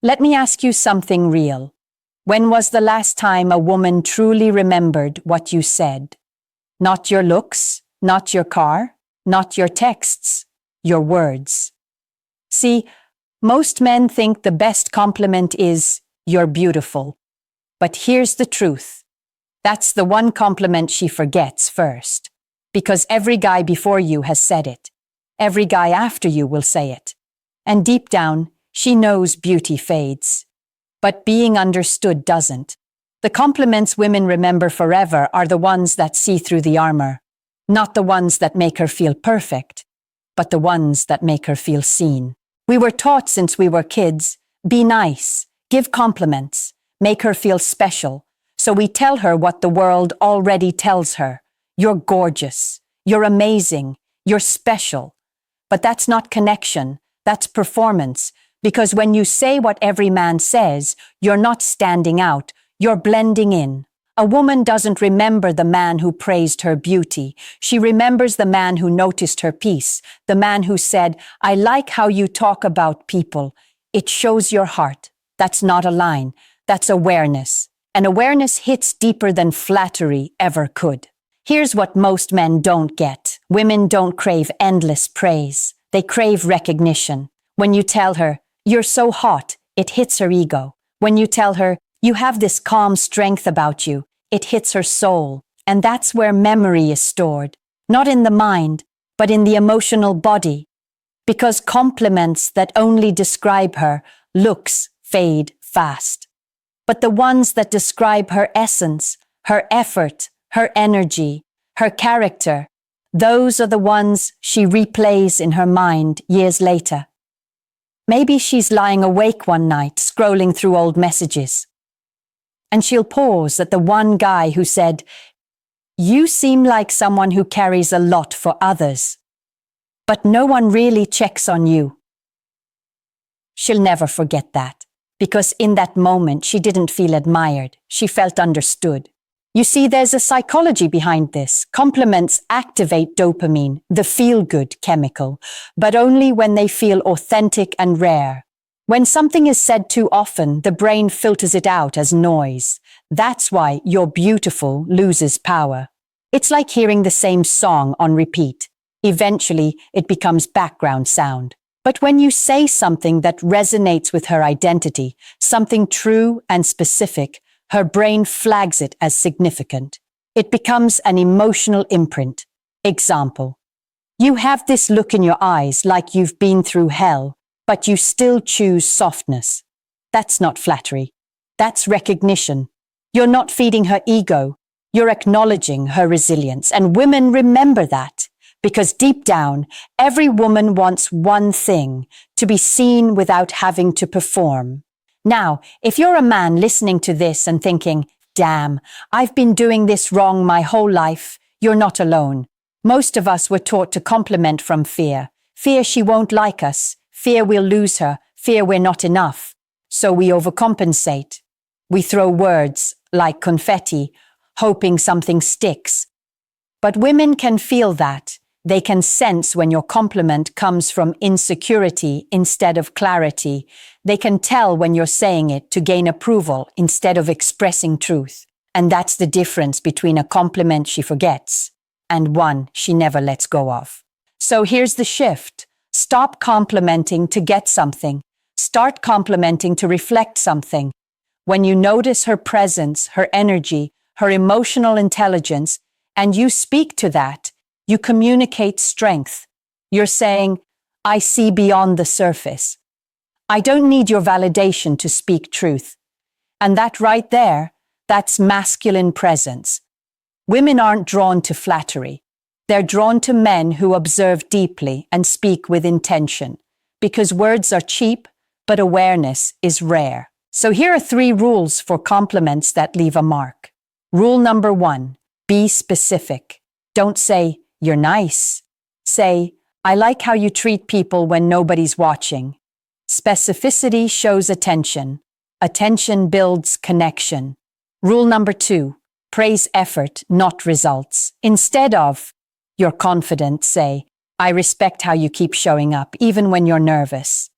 Let me ask you something real. When was the last time a woman truly remembered what you said? Not your looks, not your car, not your texts, your words. See, most men think the best compliment is, "You're beautiful." But here's the truth. That's the one compliment she forgets first. Because every guy before you has said it. Every guy after you will say it. And deep down, she knows beauty fades. But being understood doesn't. The compliments women remember forever are the ones that see through the armor. Not the ones that make her feel perfect, but the ones that make her feel seen. We were taught since we were kids, be nice, give compliments, make her feel special. So we tell her what the world already tells her. You're gorgeous, you're amazing, you're special. But that's not connection, that's performance. Because when you say what every man says, you're not standing out, you're blending in. A woman doesn't remember the man who praised her beauty. She remembers the man who noticed her peace, the man who said, "I like how you talk about people. It shows your heart." That's not a line, that's awareness. And awareness hits deeper than flattery ever could. Here's what most men don't get. Women don't crave endless praise. They crave recognition. When you tell her, "You're so hot," it hits her ego. When you tell her, "You have this calm strength about you," it hits her soul. And that's where memory is stored. Not in the mind, but in the emotional body. Because compliments that only describe her looks fade fast. But the ones that describe her essence, her effort, her energy, her character, those are the ones she replays in her mind years later. Maybe she's lying awake one night, scrolling through old messages. And she'll pause at the one guy who said, "You seem like someone who carries a lot for others, but no one really checks on you." She'll never forget that, because in that moment she didn't feel admired, she felt understood. You see, there's a psychology behind this. Compliments activate dopamine, the feel-good chemical, but only when they feel authentic and rare. When something is said too often, the brain filters it out as noise. That's why "you're beautiful" loses power. It's like hearing the same song on repeat. Eventually, it becomes background sound. But when you say something that resonates with her identity, something true and specific, her brain flags it as significant. It becomes an emotional imprint. Example: "You have this look in your eyes like you've been through hell, but you still choose softness." That's not flattery. That's recognition. You're not feeding her ego. You're acknowledging her resilience. And women remember that. Because deep down, every woman wants one thing: to be seen without having to perform. Now, if you're a man listening to this and thinking, "Damn, I've been doing this wrong my whole life," you're not alone. Most of us were taught to compliment from fear. Fear she won't like us. Fear we'll lose her. Fear we're not enough. So we overcompensate. We throw words like confetti, hoping something sticks. But women can feel that. They can sense when your compliment comes from insecurity instead of clarity. They can tell when you're saying it to gain approval instead of expressing truth. And that's the difference between a compliment she forgets and one she never lets go of. So here's the shift. Stop complimenting to get something. Start complimenting to reflect something. When you notice her presence, her energy, her emotional intelligence, and you speak to that, you communicate strength. You're saying, "I see beyond the surface. I don't need your validation to speak truth." And that right there, that's masculine presence. Women aren't drawn to flattery. They're drawn to men who observe deeply and speak with intention. Because words are cheap, but awareness is rare. So here are 3 rules for compliments that leave a mark. Rule number 1, be specific. Don't say, "You're nice." Say, "I like how you treat people when nobody's watching." Specificity shows attention. Attention builds connection. Rule number 2, praise effort, not results. Instead of, "You're confident," say, "I respect how you keep showing up, even when you're nervous."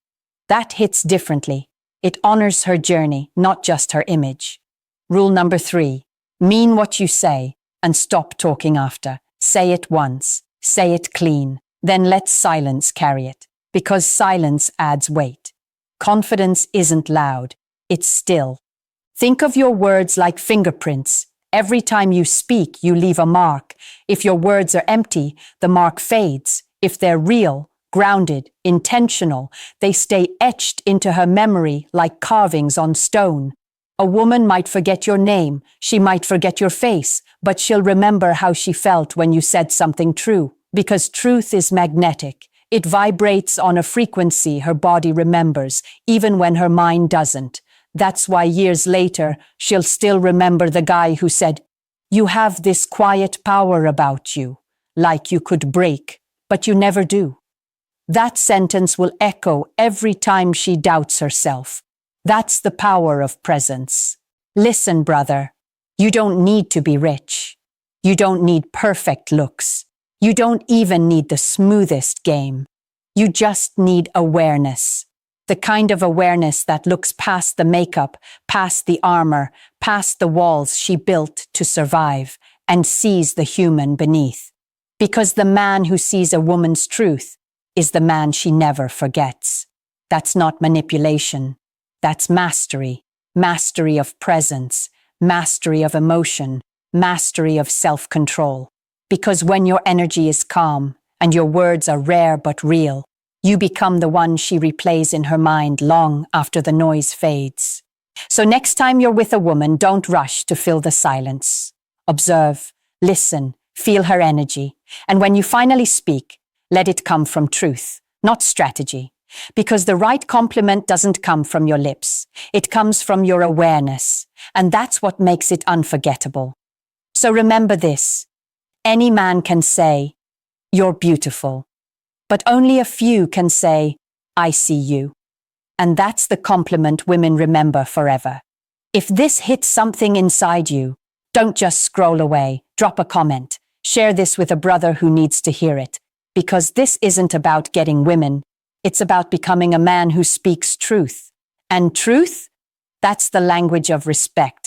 That hits differently. It honors her journey, not just her image. Rule number 3. Mean what you say and stop talking after. Say it once. Say it clean. Then let silence carry it, because silence adds weight. Confidence isn't loud. It's still. Think of your words like fingerprints. Every time you speak, you leave a mark. If your words are empty, the mark fades. If they're real, grounded, intentional, they stay etched into her memory like carvings on stone. A woman might forget your name, she might forget your face, but she'll remember how she felt when you said something true. Because truth is magnetic. It vibrates on a frequency her body remembers, even when her mind doesn't. That's why years later, she'll still remember the guy who said, "You have this quiet power about you, like you could break, but you never do." That sentence will echo every time she doubts herself. That's the power of presence. Listen, brother, you don't need to be rich. You don't need perfect looks. You don't even need the smoothest game. You just need awareness. The kind of awareness that looks past the makeup, past the armor, past the walls she built to survive, and sees the human beneath. Because the man who sees a woman's truth is the man she never forgets. That's not manipulation. That's mastery. Mastery of presence, mastery of emotion, mastery of self-control. Because when your energy is calm and your words are rare but real, you become the one she replays in her mind long after the noise fades. So next time you're with a woman, don't rush to fill the silence. Observe, listen, feel her energy. And when you finally speak, let it come from truth, not strategy. Because the right compliment doesn't come from your lips. It comes from your awareness. And that's what makes it unforgettable. So remember this. Any man can say, "You're beautiful." But only a few can say, "I see you." And that's the compliment women remember forever. If this hits something inside you, don't just scroll away. Drop a comment. Share this with a brother who needs to hear it. Because this isn't about getting women. It's about becoming a man who speaks truth. And truth? That's the language of respect.